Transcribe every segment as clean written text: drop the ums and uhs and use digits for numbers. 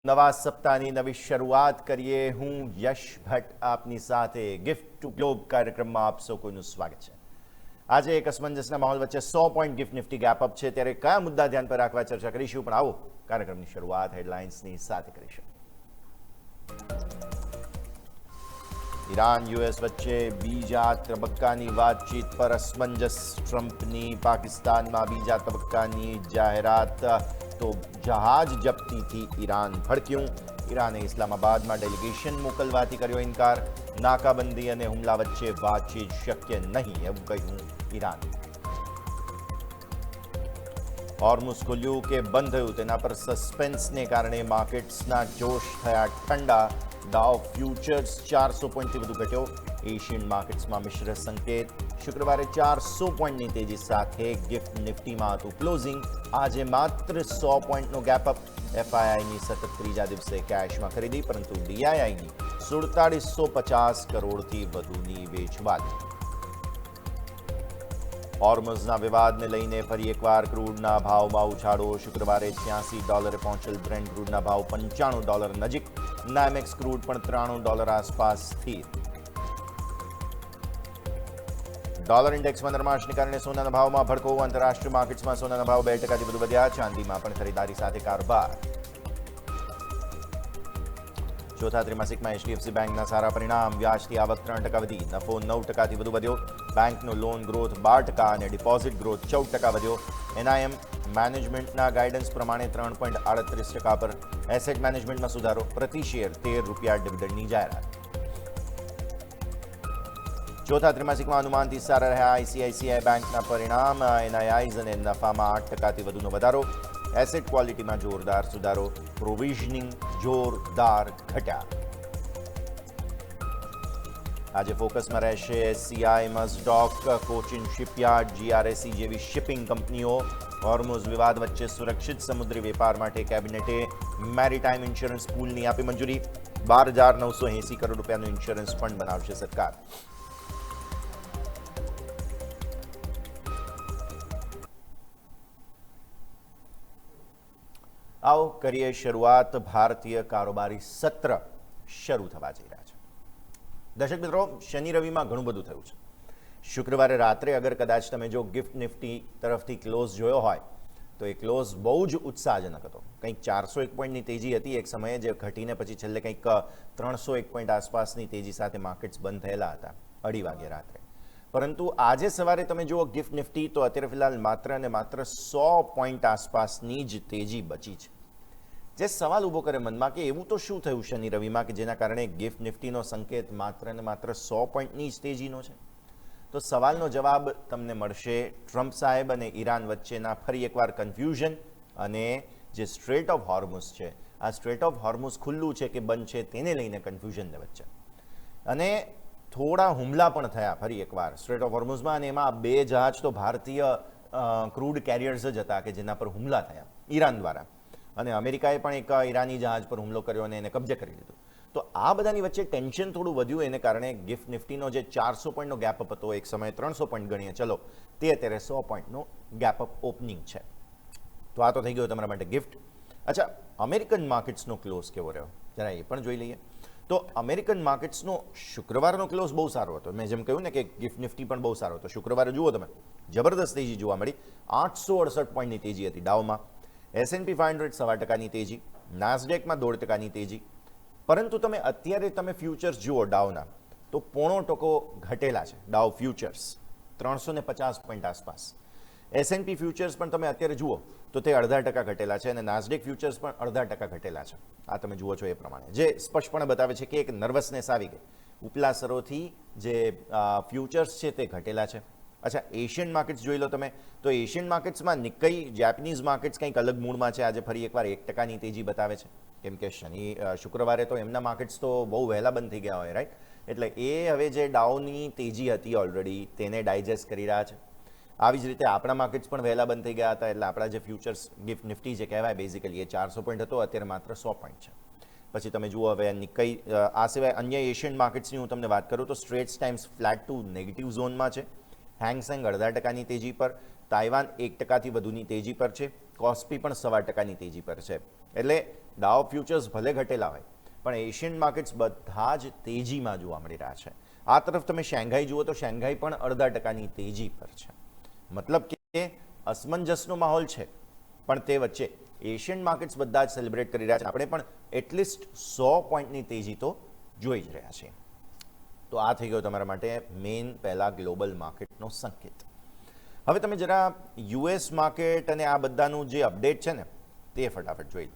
નવા સપ્તાહની નવી શરૂઆત કરીએ. હું યશ ભટ્ટ આપની સાથે ગિફ્ટ ટુ ગ્લોબ કાર્યક્રમમાં આપ સૌ કોઈનું સ્વાગત છે. આજે એક અસમંજસના માહોલ વચ્ચે 100 point gift Nifty gap up છે, ત્યારે કયા મુદ્દા ધ્યાન પર રાખવા ચર્ચા કરીશું. પણ આવો કાર્યક્રમની શરૂઆત હેડલાઇન્સની સાથે કરીશું. ઈરાન યુએસ વચ્ચે બીજા તબક્કાની વાતચીત પર અસમંજસ. ટ્રમ્પની પાકિસ્તાનમાં બીજા તબક્કાની જાહેરાત. તો જહાજ જપ્તીથી ઈરાન ભડક્યું. ઈરાને ઇસ્લામાબાદમાં ડેલિગેશન મોકલવાથી કર્યો ઇનકાર. નાકાબંધી અને હુમલા વચ્ચે વાતચીત શક્ય નહીં એવું કહ્યું ઈરાન. હોર્મુઝ ખુલ્યું કે બંધ થયું તેના પર સસ્પેન્સને કારણે માર્કેટ્સના જોશ થયા ઠંડા. ડાઉ ફ્યુચર્સ 400 પોઈન્ટથી વધુ ઘટ્યો. એશિયન માર્કેટ્સમાં મિશ્ર સંકેત. શુક્રવારે 400 પોઈન્ટની તેજી સાથે ગિફ્ટ નિફ્ટીમાં હતું ક્લોઝિંગ. આજે માત્ર 100 પોઈન્ટનો ગેપ અપ. એફઆઈઆઈની સતત ત્રીજા દિવસે કેશમાં ખરીદી, પરંતુ ડીઆઈઆઈની 4750 કરોડથી વધુની વેચવાલી. હોર્મઝના વિવાદને લઈને ફરી એકવાર ક્રૂડના ભાવમાં ઉછાળો. શુક્રવારે $86 પહોંચેલ બ્રેન્ટ ક્રૂડના ભાવ $95 નજીક. નાયમેક્સ ક્રૂડ પણ $93 આસપાસ સ્થિર. ડોલર ઇન્ડેક્સમાં નરમાશને કારણે સોનાના ભાવમાં ભડકો. આંતરરાષ્ટ્રીય માર્કેટ્સમાં સોનાના ભાવ 2%થી વધુ વધ્યા. ચાંદીમાં પણ ખરીદારી સાથે કારોબાર. ચોથા ત્રિમાસિકમાં એચડીએફસી બેંકના સારા પરિણામ. વ્યાજથી આવક 3% વધી. નફો 9%થી વધુ વધ્યો. બેંકનો લોન ગ્રોથ 12% અને ડિપોઝિટ ગ્રોથ 14% વધ્યો. એનઆઈએમ મેનેજમેન્ટના ગાઈડન્સ પ્રમાણે 3.38% પર. એસેટ મેનેજમેન્ટમાં સુધારો. પ્રતિ શેર ₹13 ડિવિડન્ડની જાહેરાત. ચોથા ત્રિમાસિકમાં અનુમાનથી સારા રહ્યા આઈસીઆઈસીઆઈ બેંકના પરિણામ. એનઆઈઆઈઝ અને નફામાં 8%થી વધુનો વધારો. એસેટ ક્વોલિટીમાં જોરદાર સુધારો. પ્રોવિઝનિંગ જોરદાર ઘટ્યા. આજે ફોકસમાં રહેશે એસસીઆઈ, મઝડોક, કોચિન શિપયાર્ડ, જીઆરએસસી જેવી શિપિંગ કંપનીઓ. હોર્મુઝ વિવાદ વચ્ચે સુરક્ષિત સમુદ્રી વેપાર માટે કેબિનેટે મેરીટાઈમ ઇન્સ્યોરન્સ પૂલની આપી મંજૂરી. ₹12,980 કરોડ ઇન્સ્યોરન્સ ફંડ બનાવશે સરકાર. આવો કરીએ શરૂઆત. ભારતીય કારોબારી સત્ર શરૂ થવા જઈ રહ્યા છે. દર્શક મિત્રો, શનિ રવિમાં ઘણું બધું થયું છે. શુક્રવારે રાત્રે અગર કદાચ તમે જો ગિફ્ટ નિફ્ટી તરફથી ક્લોઝ જોયો હોય તો એ ક્લોઝ બહુ જ ઉત્સાહજનક હતો. કંઈક 401 પોઈન્ટની તેજી હતી એક સમયે, જે ઘટીને પછી છેલ્લે કંઈક 301 પોઈન્ટ આસપાસની તેજી સાથે માર્કેટ્સ બંધ થયેલા હતા 2:30 વાગે રાત્રે. પરંતુ આજે સવારે તમે જુઓ ગિફ્ટ નિફ્ટી તો અત્યારે ફિલહાલ માત્ર અને માત્ર 100 પોઈન્ટ આસપાસની જ તેજી બચી છે. જે સવાલ ઊભો કરે મનમાં કે એવું તો શું થયું શનિ રવિમાં કે જેના કારણે ગિફ્ટ નિફ્ટીનો સંકેત માત્ર અને માત્ર 100 પોઈન્ટની જ તેજીનો છે. તો સવાલનો જવાબ તમને મળશે ટ્રમ્પ સાહેબ અને ઈરાન વચ્ચેના ફરી એકવાર કન્ફ્યુઝન અને જે સ્ટ્રેટ ઓફ હોર્મુઝ છે, આ સ્ટ્રેટ ઓફ હોર્મુઝ ખુલ્લું છે કે બંધ છે તેને લઈને કન્ફ્યુઝનને વચ્ચે. અને થોડા હુમલા પણ થયા ફરી એકવાર સ્ટ્રેટ ઓફ હોર્મુઝમાં, અને એમાં 2 જહાજ તો ભારતીય ક્રૂડ કેરિયર્સ જ હતા કે જેના પર હુમલા થયા ઈરાન દ્વારા. અને અમેરિકાએ પણ એક ઈરાની જહાજ પર હુમલો કર્યો અને એને કબજે કરી લીધું. તો આ બધાની વચ્ચે ટેન્શન થોડું વધ્યું. એને કારણે ગિફ્ટ નિફ્ટીનો જે 400 પોઈન્ટનો ગેપ અપ હતો, એક સમયે 300 પોઈન્ટ ગણીએ ચલો, તે અત્યારે 100 પોઈન્ટનો ગેપ અપ ઓપનિંગ છે. તો આ તો થઈ ગયો તમારા માટે ગિફ્ટ. અચ્છા, અમેરિકન માર્કેટ્સનો ક્લોઝ કેવો રહ્યો જરા એ પણ જોઈ લઈએ. તો અમેરિકન માર્કેટ્સનો શુક્રવારનો ક્લોઝ બહુ સારો હતો. મેં જેમ કહ્યું ને કે ગિફ્ટ નિફ્ટી પણ બહુ સારો હતો. શુક્રવારે જુઓ તમે, જબરદસ્ત તેજી જોવા મળી. 868 પોઈન્ટની તેજી હતી ડાઉમાં. S&P 500 1.25%ની તેજી. નાસ્ડેકમાં 0.5%ની તેજી. પરંતુ તમે અત્યારે તમે ફ્યુચર્સ જુઓ ડાઉના તો 0.5% ઘટેલા છે. ડાઉ ફ્યુચર્સ 350 પોઈન્ટ આસપાસ. S&P ફ્યુચર્સ પણ તમે અત્યારે જુઓ તો તે 0.5% ઘટેલા છે અને નાસ્ડેક ફ્યુચર્સ પણ 0.5% ઘટેલા છે. આ તમે જુઓ છો એ પ્રમાણે, જે સ્પષ્ટપણે બતાવે છે કે એક નર્વસનેસ આવી ગઈ. ઉપલા સ્તરોથી જે ફ્યુચર્સ છે તે ઘટેલા છે. અચ્છા, એશિયન માર્કેટ્સ જોઈ લો તમે તો એશિયન માર્કેટ્સમાં નિક્કઈ જેપનીઝ માર્કેટ્સ કંઈક અલગ મૂડમાં છે. આજે ફરી એકવાર 1%ની તેજી બતાવે છે. કેમ કે શુક્રવારે તો એમના માર્કેટ્સ તો બહુ વહેલા બંધ થઈ ગયા હોય, રાઈટ? એટલે એ હવે જે ડાઉનની તેજી હતી ઓલરેડી તેને ડાયજેસ્ટ કરી રહ્યા છે. આવી જ રીતે આપણા માર્કેટ્સ પણ વહેલા બંધ થઈ ગયા હતા. એટલે આપણા જે ફ્યુચર્સ ગિફ્ટ નિફ્ટી જે કહેવાય બેઝિકલી એ 400 પોઈન્ટ હતો, અત્યારે માત્ર 100 પોઈન્ટ છે. પછી તમે જુઓ હવે નિક્કઈ, આ સિવાય અન્ય એશિયન માર્કેટ્સની હું તમને વાત કરું તો સ્ટ્રેટ્સ ટાઈમ્સ ફ્લેટ ટુ નેગેટિવ ઝોનમાં છે. હેંગસેંગ 0.5%ની તેજી પર. તાઇવાન 1%થી વધુની તેજી પર છે. કોસ્પી પણ 1.25%ની તેજી પર છે. એટલે ડાઉ ફ્યુચર્સ ભલે ઘટેલા હોય પણ એશિયન માર્કેટ્સ બધા જ તેજીમાં જોવા મળી રહ્યા છે. આ તરફ તમે શાંઘાઈ જુઓ તો શાંઘાઈ પણ 0.5% તેજી પર છે. મતલબ કે અસમંજસનો માહોલ છે, પણ તે વચ્ચે એશિયન માર્કેટ્સ બધા જ સેલિબ્રેટ કરી રહ્યા છે. આપણે પણ એટલીસ્ટ 100 પોઈન્ટની તેજી તો જોઈ જ રહ્યા છીએ. તો આ થઈ ગયો તમારા માટે મેઇન પહેલા ગ્લોબલ માર્કેટનો સંકેત. હવે તમે જરા યુએસ માર્કેટ અને આ બધાનું જે અપડેટ છે ને તે ફટાફટ જોઈ લો.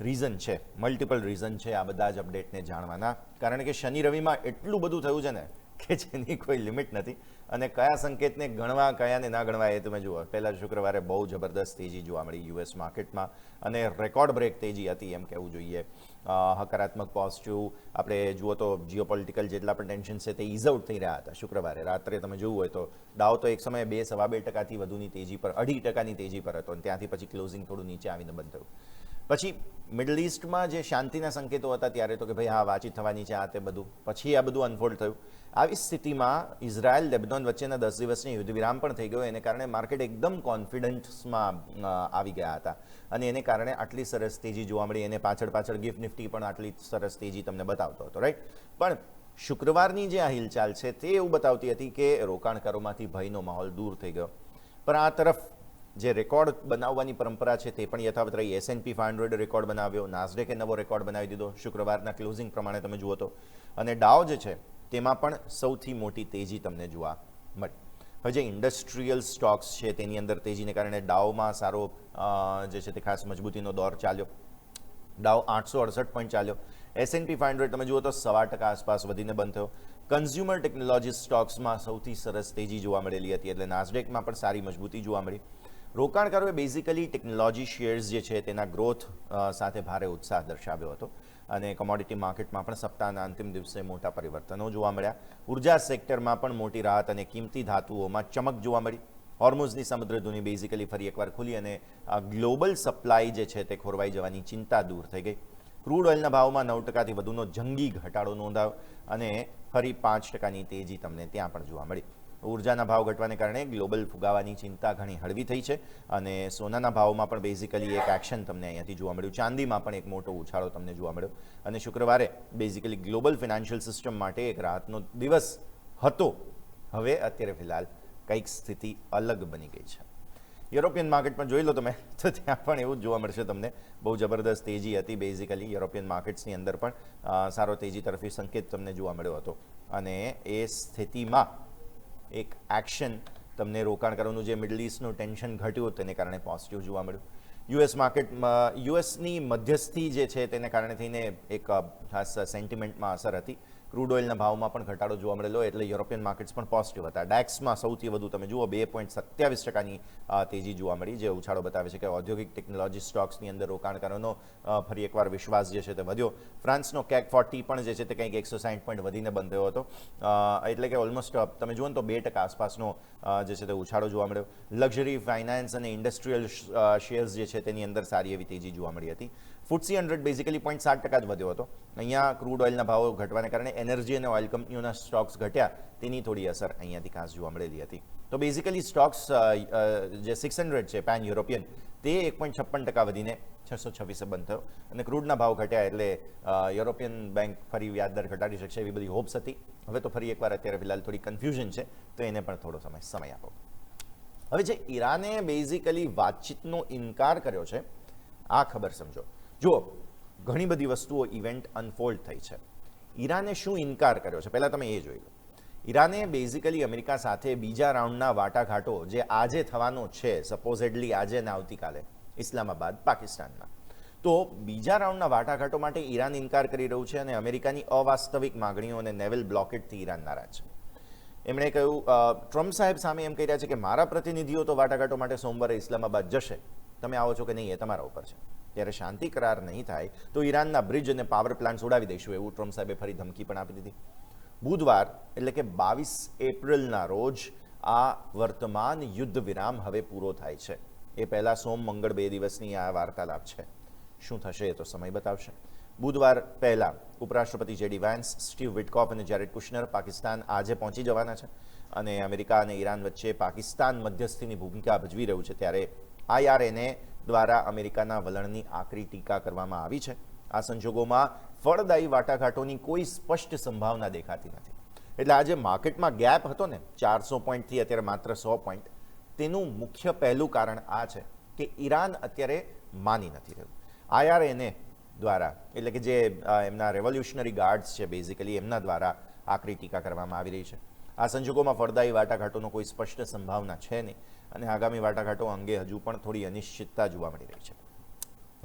રીઝન છે, મલ્ટિપલ રીઝન છે આ બધા જ અપડેટને જાણવાના, કારણ કે શનિ રવિમાં એટલું બધું થયું છે ને કે જેની કોઈ લિમિટ નથી. અને કયા સંકેતને ગણવા કયાને ના ગણવા એ તમે જુઓ. પહેલા શુક્રવારે બહુ જબરદસ્ત તેજી જોવા મળી યુએસ માર્કેટમાં અને રેકોર્ડ બ્રેક તેજી હતી એમ કહેવું જોઈએ. હકારાત્મક પોઝિટિવ આપણે જુઓ તો જીઓપોલિટિકલ જેટલા પણ ટેન્શન છે તે ઇઝ આઉટ થઈ રહ્યા હતા શુક્રવારે રાત્રે. તમે જોવું હોય તો ડાઉ તો એક સમયે 2-2.5% વધુની તેજી પર 0.5% તેજી પર હતો અને ત્યાંથી પછી ક્લોઝિંગ થોડું નીચે આવીને બંધ થયું. પછી મિડલ ઇસ્ટમાં જે શાંતિના સંકેતો હતા ત્યારે તો કે ભાઈ હા વાતચીત થવાની છે આ તે બધું, પછી આ બધું અનફોલ્ડ થયું. આવી સ્થિતિમાં ઇઝરાયલ લેબનોન વચ્ચેના 10 દિવસની યુદ્ધ વિરામ પણ થઈ ગયો. એને કારણે માર્કેટ એકદમ કોન્ફિડન્સમાં આવી ગયા હતા અને એને કારણે આટલી સરસ તેજી જોવા મળી. એને પાછળ ગિફ્ટ નિફ્ટી પણ આટલી સરસ તેજી તમને બતાવતો હતો, રાઈટ. પણ શુક્રવારની જે આ હિલચાલ છે તે એવું બતાવતી હતી કે રોકાણકારોમાંથી ભયનો માહોલ દૂર થઈ ગયો. પણ આ તરફ જે રેકોર્ડ બનાવવાની પરંપરા છે તે પણ યથાવત રહી. S&P 500 રેકોર્ડ બનાવ્યો, નાસ્ડેકે નવો રેકોર્ડ બનાવી દીધો શુક્રવારના ક્લોઝિંગ પ્રમાણે તમે જુઓ તો. અને ડાઉ જે છે તેમાં પણ સૌથી મોટી તેજી તમને જોવા મળી. હવે જે ઇન્ડસ્ટ્રીયલ સ્ટોક્સ છે તેની અંદર તેજીને કારણે ડાઉમાં સારો જે છે તે ખાસ મજબૂતીનો દોર ચાલ્યો. ડાઉ 868 પોઈન્ટ ચાલ્યો. S&P 500 તમે જુઓ તો 1.25% આસપાસ વધીને બંધ થયો. કન્ઝ્યુમર ટેકનોલોજી સ્ટોક્સમાં સૌથી સરસ તેજી જોવા મળેલી હતી, એટલે નાસ્ડેકમાં પણ સારી મજબૂતી જોવા મળી. રોકાણકારોએ બેઝિકલી ટેકનોલોજી શેર્સ જે છે તેના ગ્રોથ સાથે ભારે ઉત્સાહ દર્શાવ્યો હતો અને કોમોડિટી માર્કેટમાં પણ સપ્તાહના અંતિમ દિવસે મોટા પરિવર્તનો જોવા મળ્યા. ઉર્જા સેક્ટરમાં પણ મોટી રાહત અને કિંમતી ધાતુઓમાં ચમક જોવા મળી. હોર્મુઝની સમુદ્રધુની બેઝિકલી ફરી એકવાર ખુલી અને ગ્લોબલ સપ્લાય જે છે તે ખોરવાઈ જવાની ચિંતા દૂર થઈ ગઈ. ક્રૂડ ઓઇલના ભાવમાં 9%થી વધુનો જંગી ઘટાડો નોંધાયો અને ફરી 5%ની તેજી તમને ત્યાં પણ જોવા મળી. ઉર્જાના ભાવ ઘટવાને કારણે ગ્લોબલ ફુગાવાની ચિંતા ઘણી હળવી થઈ છે અને સોનાના ભાવમાં પણ બેઝિકલી એક એક્શન તમને અહીંયાથી જોવા મળ્યું. ચાંદીમાં પણ એક મોટો ઉછાળો તમને જોવા મળ્યો અને શુક્રવારે બેઝિકલી ગ્લોબલ ફિનાન્શિયલ સિસ્ટમ માટે એક રાહતનો દિવસ હતો. હવે અત્યારે ફિલહાલ કંઈક સ્થિતિ અલગ બની ગઈ છે. યુરોપિયન માર્કેટમાં જોઈ લો તમે તો ત્યાં પણ એવું જ જોવા મળશે તમને. બહુ જબરદસ્ત તેજી હતી બેઝિકલી યુરોપિયન માર્કેટ્સની અંદર પણ સારો તેજી તરફી સંકેત તમને જોવા મળ્યો હતો અને એ સ્થિતિમાં એક એક્શન તમને રોકાણકારોનું જે મિડલ ઇસ્ટનું ટેન્શન ઘટ્યું તેને કારણે પોઝિટિવ જોવા મળ્યું. યુએસ માર્કેટમાં યુએસની મધ્યસ્થી જે છે તેને કારણે થઈને એક ખાસ સેન્ટિમેન્ટમાં અસર હતી. ક્રૂડ ઓઇલના ભાવમાં પણ ઘટાડો જોવા મળેલો એટલે યુરોપિયન માર્કેટ્સ પણ પોઝિટિવ હતા. ડેક્સમાં સૌથી વધુ તમે જુઓ 2.27%ની તેજી જોવા મળી, જે ઉછાળો બતાવે છે કે ઔદ્યોગિક ટેકનોલોજી સ્ટોક્સની અંદર રોકાણકારોનો ફરી એકવાર વિશ્વાસ જે છે તે વધ્યો. ફ્રાન્સનો CAC 40 પણ જે છે તે કંઈક 160 પોઈન્ટ વધીને બંધ થયો હતો, એટલે કે ઓલમોસ્ટ તમે જુઓ તો 2% આસપાસનો જે છે તે ઉછાળો જોવા મળ્યો. લક્ઝરી, ફાઇનાન્સ અને ઇન્ડસ્ટ્રીયલ શેર્સ જે છે તેની અંદર સારી એવી તેજી જોવા મળી હતી. FTSE 100 બેઝિકલી 0.7% જ વધ્યો હતો. અહીંયા ક્રૂડ ઓઇલના ભાવો ઘટવાને કારણે એનર્જી અને ઓઇલ કંપનીઓના સ્ટોક્સ ઘટ્યા, તેની થોડી અસર અહીંયાથી ખાસ જોવા મળેલી હતી. તો બેઝિકલી સ્ટોક્સ જે 600 છે પેન યુરોપિયન તે 1.56% વધીને 626 બંધ થયો અને ક્રૂડના ભાવ ઘટ્યા એટલે યુરોપિયન બેંક ફરી વ્યાજદર ઘટાડી શકશે એવી બધી હોપ્સ હતી. હવે તો ફરી એકવાર અત્યારે ફિલહાલ થોડી કન્ફ્યુઝન છે, તો એને પણ થોડો સમય આપો. હવે જે ઈરાને બેઝિકલી વાતચીતનો ઇનકાર કર્યો છે આ ખબર સમજો. જુઓ, ઘણી બધી વસ્તુઓ ઇવેન્ટ અનફોલ્ડ થઈ છે. ઈરાને શું ઇનકાર કર્યો છે પહેલાં તમે એ જોઈ લો. ઈરાને બેઝિકલી અમેરિકા સાથે બીજા રાઉન્ડના વાટાઘાટો જે આજે થવાનો છે, સપોઝેડલી આજે ને આવતીકાલે ઇસ્લામાબાદ પાકિસ્તાનમાં, તો બીજા રાઉન્ડના વાટાઘાટો માટે ઈરાન ઇનકાર કરી રહ્યું છે અને અમેરિકાની અવાસ્તવિક માગણીઓ અને નેવલ બ્લોકેટથી ઈરાન નારાજ છે. એમણે કહ્યું, ટ્રમ્પ સાહેબ સામે એમ કહી રહ્યા છે કે મારા પ્રતિનિધિઓ તો વાટાઘાટો માટે સોમવારે ઇસ્લામાબાદ જશે, તમે આવો છો કે નહીં એ તમારા ઉપર છે. ત્યારે શાંતિ કરાર નહીં થાય તો ઈરાનના બ્રિજ અને પાવર પ્લાન્ટ ઉડાવી દઈશું એવું ટ્રમ્પ સાહેબે ફરી ધમકી પણ આપી દીધી. બુધવાર એટલે કે 22 એપ્રિલના રોજ આ વર્તમાન યુદ્ધ વિરામ હવે પૂરો થાય છે. એ પહેલાં સોમ મંગળ 2 દિવસની આ વાર્તાલાપ છે. શું થશે એ તો સમય બતાવશે. બુધવાર પહેલાં ઉપરાષ્ટ્રપતિ JD વાન્સ, સ્ટીવ વિટકોફ અને જેરેડ કુશનર પાકિસ્તાન આજે પહોંચી જવાના છે અને અમેરિકા અને ઈરાન વચ્ચે પાકિસ્તાન મધ્યસ્થીની ભૂમિકા ભજવી રહ્યું છે. ત્યારે IRA ને દ્વારા અમેરિકાના વલણની આકરી ટીકા કરવામાં આવી છે. આ સંજોગોમાં ફળદાયી વાટાઘાટોની કોઈ સ્પષ્ટ સંભાવના દેખાતી નથી. એટલે આજે માર્કેટમાં ગેપ હતો ને 400 પોઈન્ટથી અત્યારે માત્ર 100 પોઈન્ટ, તેનું મુખ્ય પહેલું કારણ આ છે કે ઈરાન અત્યારે માની નથી રહ્યું. IRNA દ્વારા, એટલે કે જે એમના રેવોલ્યુશનરી ગાર્ડ્સ છે બેઝિકલી, એમના દ્વારા આકરી ટીકા કરવામાં આવી રહી છે. આ સંજોગોમાં ફળદાયી વાટાઘાટોનો કોઈ સ્પષ્ટ સંભાવના છે નહીં અને આગામી વાટાઘાટો અંગે હજુ પણ થોડી અનિશ્ચિતતા જોવા મળી રહી છે.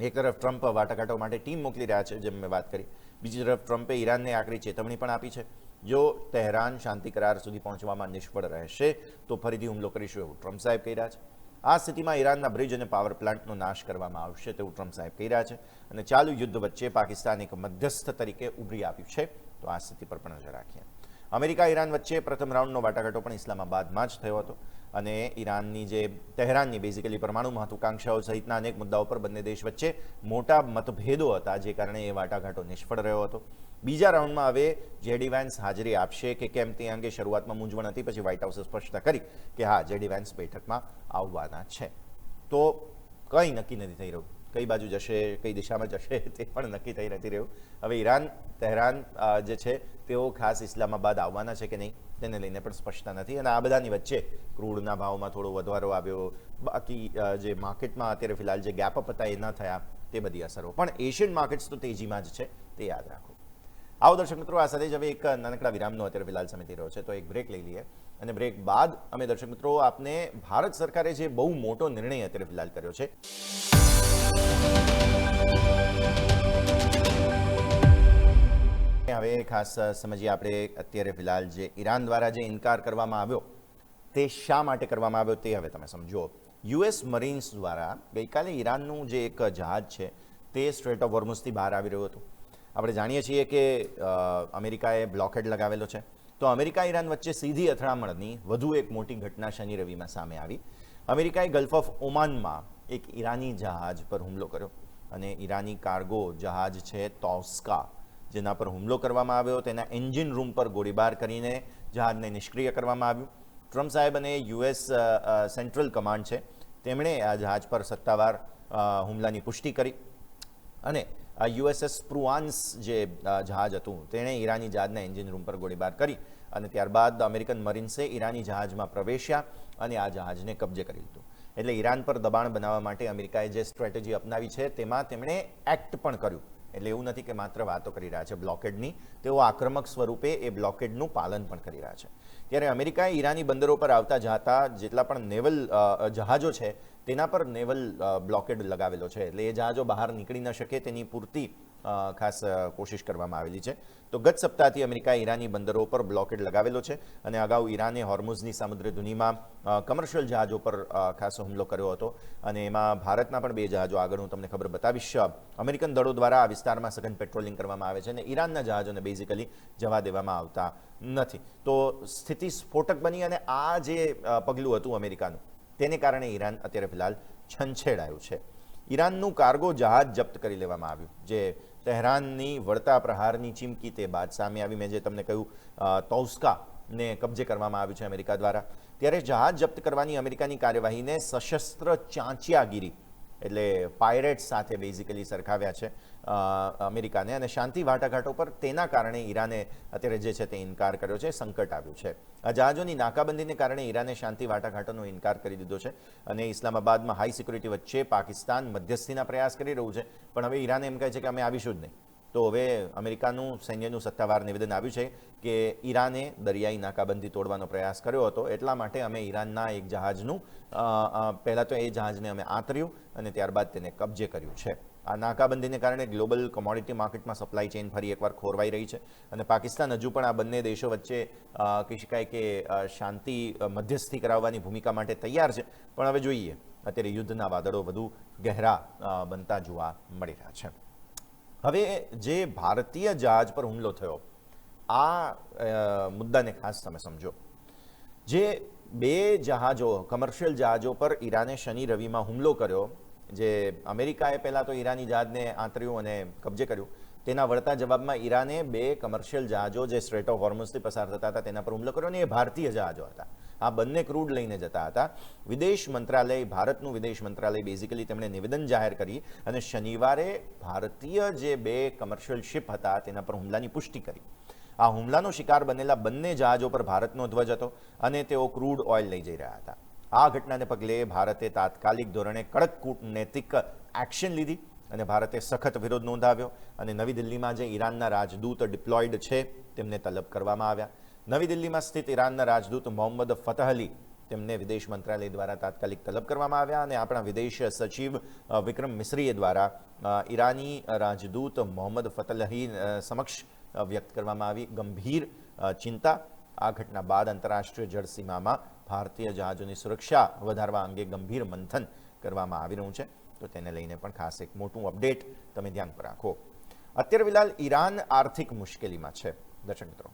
એક તરફ ટ્રમ્પ વાટાઘાટો માટે ટીમ મોકલી રહ્યા છે, જેમ મેં વાત કરી. બીજી તરફ ટ્રમ્પે ઈરાનને આકરી ચેતવણી પણ આપી છે. જો તહેરાન શાંતિ કરાર સુધી પહોંચવામાં નિષ્ફળ રહેશે તો ફરીથી હુમલો કરીશું એવું ટ્રમ્પ સાહેબ કહી રહ્યા છે. આ સ્થિતિમાં ઈરાનના બ્રિજ અને પાવર પ્લાન્ટનો નાશ કરવામાં આવશે તેવું ટ્રમ્પ સાહેબ કહી રહ્યા છે. અને ચાલુ યુદ્ધ વચ્ચે પાકિસ્તાન એક મધ્યસ્થ તરીકે ઉભરી આવ્યું છે. તો આ સ્થિતિ પર પણ નજર રાખીએ. અમેરિકા ઈરાન વચ્ચે પ્રથમ રાઉન્ડનો વાટાઘાટો પણ ઇસ્લામાબાદમાં જ થયો હતો અને ઈરાનની જે તહેરાનની બેઝિકલી પરમાણુ મહત્વાકાંક્ષાઓ સહિતના અનેક મુદ્દાઓ પર બંને દેશ વચ્ચે મોટા મતભેદો હતા, જે કારણે એ વાટાઘાટો નિષ્ફળ રહ્યો હતો. બીજા રાઉન્ડમાં હવે જેડી વાન્સ હાજરી આપશે કે કેમ તે અંગે શરૂઆતમાં મૂંઝવણ હતી, પછી વ્હાઇટ હાઉસે સ્પષ્ટતા કરી કે હા, જેડી વાન્સ બેઠકમાં આવવાના છે. તો કંઈ નક્કી નથી થઈ રહ્યું, કઈ બાજુ જશે, કઈ દિશામાં જશે તે પણ નક્કી થઈ નથી રહ્યું. હવે ઈરાન તહેરાન જે છે તેઓ ખાસ ઇસ્લામાબાદ આવવાના છે કે નહીં તેને લઈને પણ સ્પષ્ટતા નથી. અને આ બધાની વચ્ચે ક્રૂડના ભાવમાં થોડો વધારો આવ્યો, બાકી જે માર્કેટમાં અત્યારે ફિલહાલ જે ગેપઅપ હતા એ ન થયા, તે બધી અસરો. પણ એશિયન માર્કેટ્સ તો તેજીમાં જ છે, તે યાદ રાખો. આવો દર્શક મિત્રો, આ સાથે જ હવે એક નાનકડા વિરામનો અત્યારે ફિલહાલ સમય થઈ રહ્યો છે, તો એક બ્રેક લઈ લઈએ અને બ્રેક બાદ અમે દર્શક મિત્રો આપને ભારત સરકારે જે બહુ મોટો નિર્ણય અત્યારે ફિલહાલ કર્યો છે હવે ખાસ સમજીએ આપણે અત્યારે ફિલહાલ જે ઈરાન દ્વારા જે ઇનકાર કરવામાં આવ્યો તે શા માટે કરવામાં આવ્યો તે હવે તમે સમજો. US મરીન્સ દ્વારા ગઈકાલે ઈરાનનું જે એક જહાજ છે તે સ્ટ્રેટ ઓફ હોર્મુઝથી બહાર આવી રહ્યું હતું. આપણે જાણીએ છીએ કે અમેરિકાએ બ્લોકેડ લગાવેલો છે, તો અમેરિકા ઈરાન વચ્ચે સીધી અથડામણની વધુ એક મોટી ઘટના શનિ રવિમાં સામે આવી. અમેરિકાએ ગલ્ફ ઓફ ઓમાનમાં એક ઈરાની જહાજ પર હુમલો કર્યો અને ઈરાની કાર્ગો જહાજ છે તૌસ્કા, જેના પર હુમલો કરવામાં આવ્યો, તેના એન્જિન રૂમ પર ગોળીબાર કરીને જહાજને નિષ્ક્રિય કરવામાં આવ્યું. ટ્રમ્પ સાહેબ અને US સેન્ટ્રલ કમાન્ડ છે તેમણે આ જહાજ પર સત્તાવાર હુમલાની પુષ્ટિ કરી અને USS પ્રુઆન્સ જે જહાજ હતું તેણે ઈરાની જહાજના એન્જિન રૂમ પર ગોળીબાર કરી અને ત્યારબાદ અમેરિકન મરીન્સે ઈરાની જહાજમાં પ્રવેશ્યા અને આ જહાજને કબજે કરી લીધું. એટલે ઈરાન પર દબાણ બનાવવા માટે અમેરિકાએ જે સ્ટ્રેટેજી અપનાવી છે તેમાં તેમણે એક્ટ પણ કર્યું. એટલે એવું નથી કે માત્ર વાતો કરી રહ્યા છે બ્લોકેડની, તેઓ આક્રમક સ્વરૂપે એ બ્લોકેડનું પાલન પણ કરી રહ્યા છે. ત્યારે અમેરિકાએ ઈરાની બંદરો પર આવતા જતા જેટલા પણ નેવલ જહાજો છે તેના પર નેવલ બ્લોકેડ લગાવેલો છે, એટલે એ જહાજો બહાર નીકળી ન શકે તેની પૂરતી ખાસ કોશિશ કરવામાં આવેલી છે. તો ગત સપ્તાહથી અમેરિકાએ ઈરાની બંદરો પર બ્લોકેડ લગાવેલો છે અને અગાઉ ઈરાને હોર્મુઝની સામુદ્રી ધુનીમાં કમર્શિયલ જહાજો પર ખાસ હુમલો કર્યો હતો અને એમાં ભારતના પણ 2 જહાજો આગળ હું તમને ખબર બતાવીશ. અમેરિકન દળો દ્વારા આ વિસ્તારમાં સઘન પેટ્રોલિંગ કરવામાં આવે છે અને ઈરાનના જહાજોને બેઝિકલી જવા દેવામાં આવતા નથી. તો સ્થિતિ સ્ફોટક બની અને આ જે પગલું હતું અમેરિકાનું તેને કારણે ઈરાન અત્યારે ફિલહાલ છંછેડાયું છે. ઈરાનનું કાર્ગો જહાજ જપ્ત કરી લેવામાં આવ્યું, જે તહેરાનની વળતા પ્રહારની ચીમકી તે બાદ સામે આવી. મેં જે તમને કહ્યું તૌસ્કાને કબજે કરવામાં આવ્યું છે અમેરિકા દ્વારા. ત્યારે જહાજ જપ્ત કરવાની અમેરિકાની કાર્યવાહીને સશસ્ત્ર ચાંચિયાગીરી એટલે પાયરેટ્સ સાથે બેઝિકલી સરખાવ્યા છે અમેરિકાને અને શાંતિ વાટાઘાટો પર તેના કારણે ઈરાને અત્યારે જે છે તે ઇનકાર કર્યો છે, સંકટ આવ્યું છે. આ જહાજોની નાકાબંધીને કારણે ઈરાને શાંતિ વાટાઘાટોનો ઇનકાર કરી દીધો છે અને ઇસ્લામાબાદમાં હાઈ સિક્યુરિટી વચ્ચે પાકિસ્તાન મધ્યસ્થીના પ્રયાસ કરી રહ્યું છે, પણ હવે ઈરાન એમ કહે છે કે અમે આવીશું જ નહીં. તો હવે અમેરિકાનું સૈન્યનું સત્તાવાર નિવેદન આવ્યું છે કે ઈરાને દરિયાઈ નાકાબંધી તોડવાનો પ્રયાસ કર્યો હતો, એટલા માટે અમે ઈરાનના એક જહાજનું પહેલાં તો એ જહાજને અમે આંતર્યું અને ત્યારબાદ તેને કબજે કર્યું છે. આ નાકાબંધીને કારણે ગ્લોબલ કોમોડિટી માર્કેટમાં સપ્લાય ચેઇન ફરી એકવાર ખોરવાઈ રહી છે અને પાકિસ્તાન હજુ પણ આ બંને દેશો વચ્ચે કહી શકાય કે શાંતિ મધ્યસ્થી કરાવવાની ભૂમિકા માટે તૈયાર છે. પણ હવે જોઈએ, અત્યારે યુદ્ધના વાદળો વધુ ગહેરા બનતા જોવા મળી રહ્યા છે. હવે જે ભારતીય જહાજ પર હુમલો થયો આ મુદ્દાને ખાસ તમે સમજો. જે 2 જહાજો કમર્શિયલ જહાજો પર ઈરાને શનિ રવિમાં હુમલો કર્યો, જે અમેરિકાએ પહેલાં તો ઈરાની જહાજને આંતર્યું અને કબજે કર્યું, તેના વળતા જવાબમાં ઈરાને 2 કમર્શિયલ જહાજો જે સ્ટ્રેટ ઓફ હોર્મુઝથી પસાર થતા હતા તેના પર હુમલો કર્યો અને એ ભારતીય જહાજો હતા. આ બંને ક્રૂડ લઈને જતા હતા. વિદેશ મંત્રાલય, ભારતનું વિદેશ મંત્રાલય બેઝિકલી તેમણે નિવેદન જાહેર કરી અને શનિવારે ભારતીય જે 2 કમર્શિયલ શિપ હતા તેના પર હુમલાની પુષ્ટિ કરી. આ હુમલાનો શિકાર બનેલા બંને જહાજો પર ભારતનો ધ્વજ હતો અને તેઓ ક્રૂડ ઓઇલ લઈ જઈ રહ્યા હતા. આ ઘટનાને પગલે ભારતે તાત્કાલિક ધોરણે કડક કૂટનૈતિક એક્શન લીધી અને ભારતે સખત વિરોધ નોંધાવ્યો અને નવી દિલ્હીમાં જે ઈરાનના રાજદૂત ડિપ્લોયડ છે તેમને તલબ કરવામાં આવ્યા. નવી દિલ્હીમાં સ્થિત ઈરાનના રાજદૂત મોહમ્મદ ફતહ તેમને વિદેશ મંત્રાલય દ્વારા તાત્કાલિક તલબ કરવામાં આવ્યા અને આપણા વિદેશ સચિવ વિક્રમ મિસ્રીએ દ્વારા ઈરાની રાજદૂત મોહમ્મદ ફતહી સમક્ષ વ્યક્ત કરવામાં આવી ગંભીર ચિંતા. આ ઘટના બાદ આંતરરાષ્ટ્રીય જળસીમામાં ભારતીય જહાજોની સુરક્ષા વધારવા અંગે ગંભીર મંથન કરવામાં આવી રહ્યું છે. તો તેને લઈને પણ ખાસ એક મોટું અપડેટ તમે ધ્યાન પર રાખો. અત્યારે ફિલહાલ ઈરાન આર્થિક મુશ્કેલીમાં છે દર્શક મિત્રો,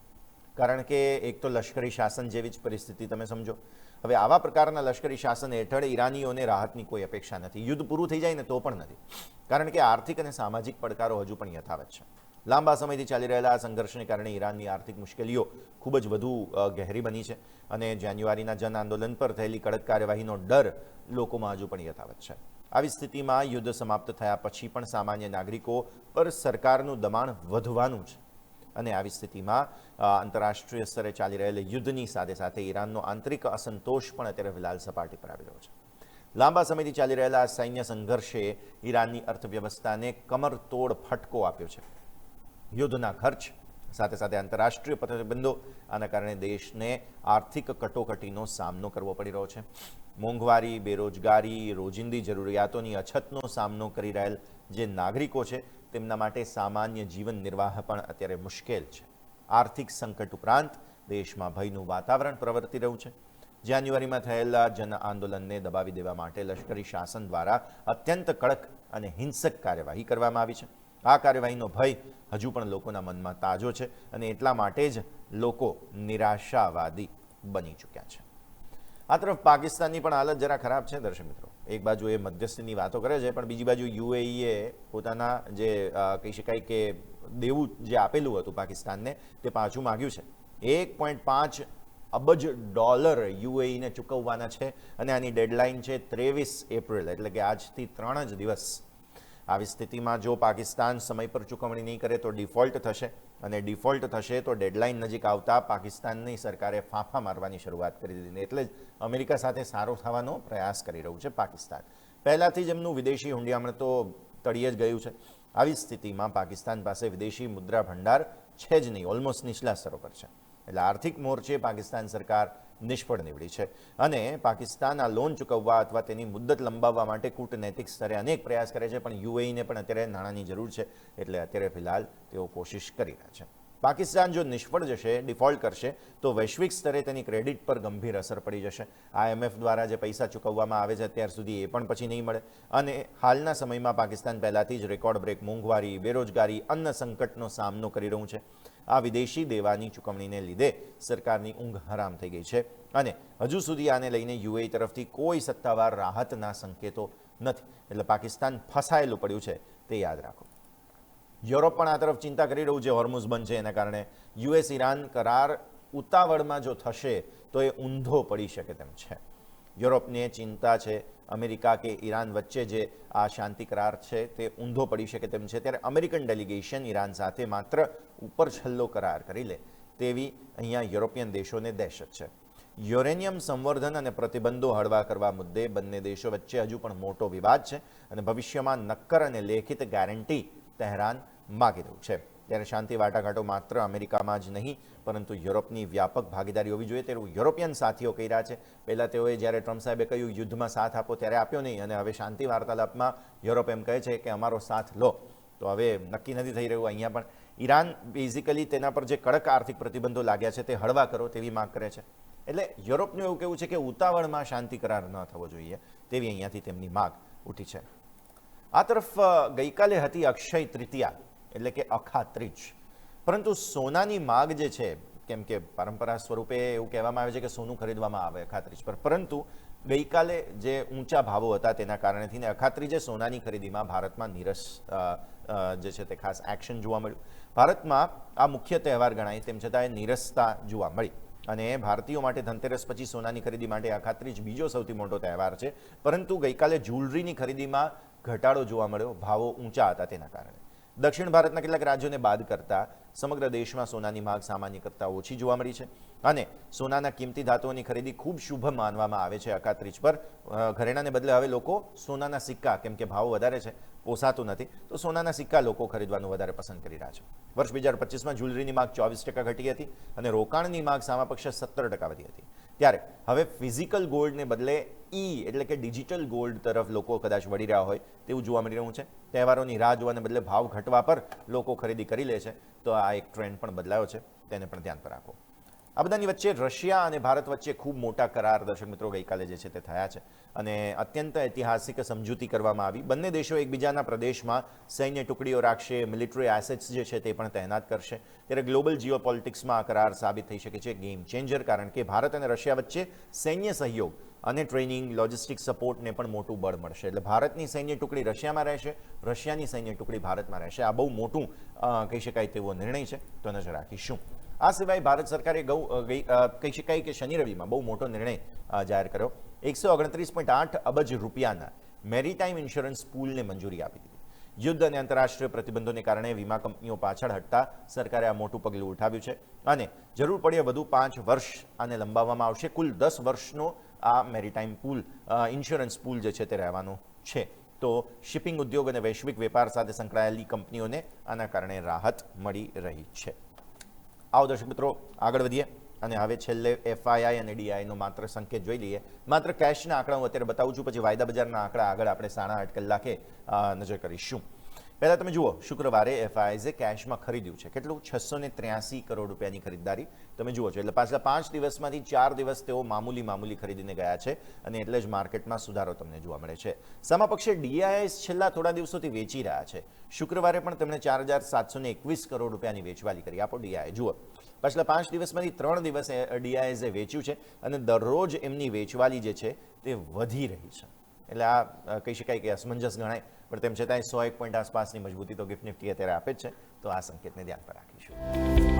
કારણ કે એક તો લશ્કરી શાસન જેવી જ પરિસ્થિતિ તમે સમજો. હવે આવા પ્રકારના લશ્કરી શાસન હેઠળ ઈરાનીઓને રાહતની કોઈ અપેક્ષા નથી. યુદ્ધ પૂરું થઈ જાય ને તો પણ નથી, કારણ કે આર્થિક અને સામાજિક પડકારો હજુ પણ યથાવત છે. લાંબા સમયથી ચાલી રહેલા આ સંઘર્ષને કારણે ઈરાનની આર્થિક મુશ્કેલીઓ ખૂબ જ વધુ ગહેરી બની છે અને જાન્યુઆરીના જન આંદોલન પર થયેલી કડક કાર્યવાહીનો ડર લોકોમાં હજુ પણ યથાવત છે. આવી સ્થિતિમાં યુદ્ધ સમાપ્ત થયા પછી પણ સામાન્ય નાગરિકો પર સરકારનું દબાણ વધવાનું છે અને આવી સ્થિતિમાં આંતરરાષ્ટ્રીય સ્તરે ચાલી રહેલા યુદ્ધની સાથે સાથે ઈરાનનો આંતરિક અસંતોષ પણ અત્યારે ફિલહાલ સપાટી પર આવી રહ્યો છે. લાંબા સમયથી ચાલી રહેલા સૈન્ય સંઘર્ષે ઈરાનની અર્થવ્યવસ્થાને કમરતોડ ફટકો આપ્યો છે. યુદ્ધના ખર્ચ સાથે સાથે આંતરરાષ્ટ્રીય પ્રતિબંધો, આના કારણે દેશને આર્થિક કટોકટીનો સામનો કરવો પડી રહ્યો છે. મોંઘવારી, બેરોજગારી, રોજિંદી જરૂરિયાતોની અછતનો સામનો કરી રહેલ જે નાગરિકો છે તેમના માટે સામાન્ય જીવન નિર્વાહ પણ અત્યારે મુશ્કેલ છે. આર્થિક સંકટ ઉપરાંત દેશમાં ભયનું વાતાવરણ પ્રવર્તી રહ્યું છે. જાન્યુઆરીમાં થયેલા જન આંદોલનને દબાવી દેવા માટે લશ્કરી શાસન દ્વારા અત્યંત કડક અને હિંસક કાર્યવાહી કરવામાં આવી છે. આ કાર્યવાહીનો ભય હજુ પણ લોકોના મનમાં તાજો છે અને એટલા માટે જ લોકો નિરાશાવાદી બની ચૂક્યા છે. આ તરફ પાકિસ્તાનની પણ હાલત જરા ખરાબ છે દર્શક મિત્રો. એક બાજુ એ મધ્યસ્થીની વાતો કરે છે, પણ બીજી બાજુ યુએઈએ પોતાના જે કહી શકાય કે દેવું જે આપેલું હતું પાકિસ્તાનને તે પાછું માગ્યું છે. $1.5 અબજ યુએઈને ચૂકવવાના છે અને આની ડેડલાઇન છે 23 એપ્રિલ, એટલે કે આજથી 3 જ દિવસ. આવી સ્થિતિમાં જો પાકિસ્તાન સમય પર ચૂકવણી નહીં કરે તો ડિફોલ્ટ થશે અને ડિફોલ્ટ થશે તો ડેડલાઇન નજીક આવતા પાકિસ્તાનની સરકારે ફાંફા મારવાની શરૂઆત કરી દીધી. એટલે જ અમેરિકા સાથે સારો થવાનો પ્રયાસ કરી રહ્યું છે પાકિસ્તાન. પહેલાંથી જ એમનું વિદેશી હુંડિયામણ તો તળિયે જ ગયું છે. આવી સ્થિતિમાં પાકિસ્તાન પાસે વિદેશી મુદ્રા ભંડાર છે જ નહીં, ઓલમોસ્ટ નીચલા સ્તરો પર છે. એટલે આર્થિક મોરચે પાકિસ્તાન સરકાર નિષ્ફળ નીવડી છે અને પાકિસ્તાન આ લોન ચૂકવવા અથવા તેની મુદ્દત લંબાવવા માટે કૂટનૈતિક સ્તરે અનેક પ્રયાસ કરે છે, પણ યુએઈને પણ અત્યારે નાણાંની જરૂર છે, એટલે અત્યારે ફિલહાલ તેઓ કોશિશ કરી રહ્યા છે. પાકિસ્તાન જો નિષ્ફળ જશે, ડિફોલ્ટ કરશે, તો વૈશ્વિક સ્તરે તેની ક્રેડિટ પર ગંભીર અસર પડી જશે. IMF દ્વારા જે પૈસા ચૂકવવામાં આવે છે અત્યાર સુધી એ પણ પછી નહીં મળે અને હાલના સમયમાં પાકિસ્તાન પહેલાંથી જ રેકોર્ડ બ્રેક મોંઘવારી, બેરોજગારી, અન્ન સંકટનો સામનો કરી રહ્યું છે. આ વિદેશી દેવાની ચૂકવણીને લીધે સરકારની ઊંઘ હરામ થઈ ગઈ છે અને હજુ સુધી આને લઈને યુએઈ તરફથી કોઈ સત્તાવાર રાહતના સંકેતો નથી. એટલે પાકિસ્તાન ફસાયેલું પડ્યું છે તે યાદ રાખો. યુરોપ પણ આ તરફ ચિંતા કરી રહ્યું છે હોર્મુઝ બંધ છે એના કારણે. US ઈરાન કરાર ઉતાવળમાં જો થશે તો એ ઊંધો પડી શકે તેમ છે. યુરોપને ચિંતા છે અમેરિકા કે ઈરાન વચ્ચે જે આ શાંતિ કરાર છે તે ઊંધો પડી શકે તેમ છે. ત્યારે અમેરિકન ડેલિગેશન ઈરાન સાથે માત્ર ઉપર છલ્લો કરાર કરી લે તેવી અહીંયા યુરોપિયન દેશોને દહેશત છે. યુરેનિયમ સંવર્ધન અને પ્રતિબંધો હળવા કરવા મુદ્દે બંને દેશો વચ્ચે હજુ પણ મોટો વિવાદ છે અને ભવિષ્યમાં નક્કર અને લેખિત ગેરંટી તહેરાન માગી રહ્યું છે. ત્યારે શાંતિ વાટાઘાટો માત્ર અમેરિકામાં જ નહીં પરંતુ યુરોપની વ્યાપક ભાગીદારી હોવી જોઈએ તેવું યુરોપિયન સાથીઓ કહી રહ્યા છે. પહેલાં તેઓએ જ્યારે ટ્રમ્પ સાહેબે કહ્યું યુદ્ધમાં સાથ આપો ત્યારે આપ્યો નહીં અને હવે શાંતિ વાર્તાલાપમાં યુરોપ એમ કહે છે કે અમારો સાથ લો. તો હવે નક્કી નથી થઈ રહ્યું. અહીંયા પણ ઈરાન બેઝિકલી તેના પર જે કડક આર્થિક પ્રતિબંધો લાગ્યા છે તે હળવા કરો તેવી માંગ કરે છે. એટલે યુરોપનું એવું કહેવું છે કે ઉતાવળમાં શાંતિ કરાર ન થવો જોઈએ તેવી અહીંયાથી તેમની માંગ ઉઠી છે. આ તરફ ગઈકાલે હતી અક્ષય તૃતીયા એટલે કે અખાત્રીજ, પરંતુ સોનાની માગ જે છે, કેમ કે પરંપરા સ્વરૂપે એવું કહેવામાં આવે છે કે સોનું ખરીદવામાં આવે અખાત્રીજ પર, પરંતુ ગઈકાલે જે ઊંચા ભાવો હતા તેના કારણેથી અખાત્રીજે સોનાની ખરીદીમાં ભારતમાં નીરસ જે છે તે ખાસ એક્શન જોવા મળ્યું. ભારતમાં આ મુખ્ય તહેવાર ગણાય તેમ છતાં એ નીરસતા જોવા મળી. અને ભારતીયો માટે ધનતેરસ પછી સોનાની ખરીદી માટે આ ખાતરી જ બીજો સૌથી મોટો તહેવાર છે. પરંતુ ગઈકાલે જ્વેલરીની ખરીદીમાં ઘટાડો જોવા મળ્યો, ભાવો ઊંચા હતા તેના કારણે. દક્ષિણ ભારતના કેટલાક રાજ્યોને બાદ કરતા સમગ્ર દેશમાં સોનાની માંગ સામાન્ય કરતાં ઓછી જોવા મળી છે અને સોનાના કિંમતી ધાતુઓની ખરીદી ખૂબ શુભ માનવામાં આવે છે. અકાત્રીજ પર ઘરેણાને બદલે હવે લોકો સોનાના સિક્કા, કેમ કે ભાવ વધારે છે, પોસાતું નથી, તો સોનાના સિક્કા લોકો ખરીદવાનું વધારે પસંદ કરી રહ્યા છે. વર્ષ 2025માં જ્વેલરીની માંગ 24% ઘટી હતી અને રોકાણની માંગ સામાપક્ષે 17% વધી હતી. ત્યારે હવે ફિઝિકલ ગોલ્ડને બદલે એટલે કે ડિજિટલ ગોલ્ડ તરફ લોકો કદાચ વળી રહ્યા હોય તેવું જોવા મળી રહ્યું છે. તહેવારોની રાહ જોવાને બદલે ભાવ ઘટવા પર લોકો ખરીદી કરી લે છે, તો આ એક ટ્રેન્ડ પણ બદલાયો છે, તેને પણ ધ્યાન પર રાખો. આ બધાની વચ્ચે રશિયા અને ભારત વચ્ચે ખૂબ મોટા કરાર દર્શક મિત્રો ગઈકાલે જે છે તે થયા છે અને અત્યંત ઐતિહાસિક સમજૂતી કરવામાં આવી. બંને દેશો એકબીજાના પ્રદેશમાં સૈન્ય ટુકડીઓ રાખશે, મિલિટરી એસેટ્સ જે છે તે પણ તૈનાત કરશે. ત્યારે ગ્લોબલ જીઓ પોલિટિક્સમાં આ કરાર સાબિત થઈ શકે છે ગેમ ચેન્જર, કારણ કે ભારત અને રશિયા વચ્ચે સૈન્ય સહયોગ અને ટ્રેનિંગ, લોજિસ્ટિક સપોર્ટને પણ મોટું બળ મળશે. એટલે ભારતની સૈન્ય ટુકડી રશિયામાં રહેશે, રશિયાની સૈન્ય ટુકડી ભારતમાં રહેશે. આ બહુ મોટું કહી શકાય તેવો નિર્ણય છે, તો નજર રાખીશું. આ સિવાય ભારત સરકારે કહી શકાય કે શનિ રવિમાં બહુ મોટો નિર્ણય જાહેર કર્યો. 129.8 અબજ રૂપિયાના મેરીટાઈમ ઇન્સ્યોરન્સ પૂલને મંજૂરી આપી દીધી. યુદ્ધ અને આંતરરાષ્ટ્રીય પ્રતિબંધોને કારણે વીમા કંપનીઓ પાછળ હટતા સરકારે આ મોટું પગલું ઉઠાવ્યું છે અને જરૂર પડે વધુ 5 વર્ષ આને લંબાવવામાં આવશે. કુલ 10 વર્ષનો આ મેરીટાઈમ પૂલ, ઇન્સ્યોરન્સ પૂલ જે છે તે રહેવાનું છે. તો શિપિંગ ઉદ્યોગ અને વૈશ્વિક વેપાર સાથે સંકળાયેલી કંપનીઓને આના કારણે રાહત મળી રહી છે. આવો દર્શક મિત્રો આગળ વધીએ અને હવે છેલ્લે FII અને DIનો માત્ર સંકેત જોઈ લઈએ. માત્ર કેશના આંકડા હું અત્યારે બતાવું છું, પછી વાયદા બજારના આંકડા આગળ આપણે 8:30 કલાકે નજર કરીશું. પહેલાં તમે જુઓ, શુક્રવારે FIIએ કેશમાં ખરીદ્યું છે કેટલું? 683 કરોડ રૂપિયાની ખરીદદારી તમે જુઓ છો. એટલે પાછલા 5 દિવસમાંથી 4 દિવસ તેઓ મામૂલી ખરીદીને ગયા છે અને એટલે જ માર્કેટમાં સુધારો તમને જોવા મળે છે. સામાપક્ષે DIs છેલ્લા થોડા દિવસોથી વેચી રહ્યા છે. શુક્રવારે પણ તેમણે 4721 કરોડ રૂપિયાની વેચવાલી કરી. આપો DI જુઓ, પાછલા 5 દિવસમાંથી 3 દિવસ DIએ વેચ્યું છે અને દરરોજ એમની વેચવાલી જે છે તે વધી રહી છે. એટલે આ કહી શકાય કે અસમંજસ ગણાય, પણ તેમ છતાંય 101 પોઈન્ટ આસપાસની મજબૂતી તો ગિફ્ટ નિફ્ટી અત્યારે આપે જ છે. તો આ સંકેતને ધ્યાન પર રાખીશું.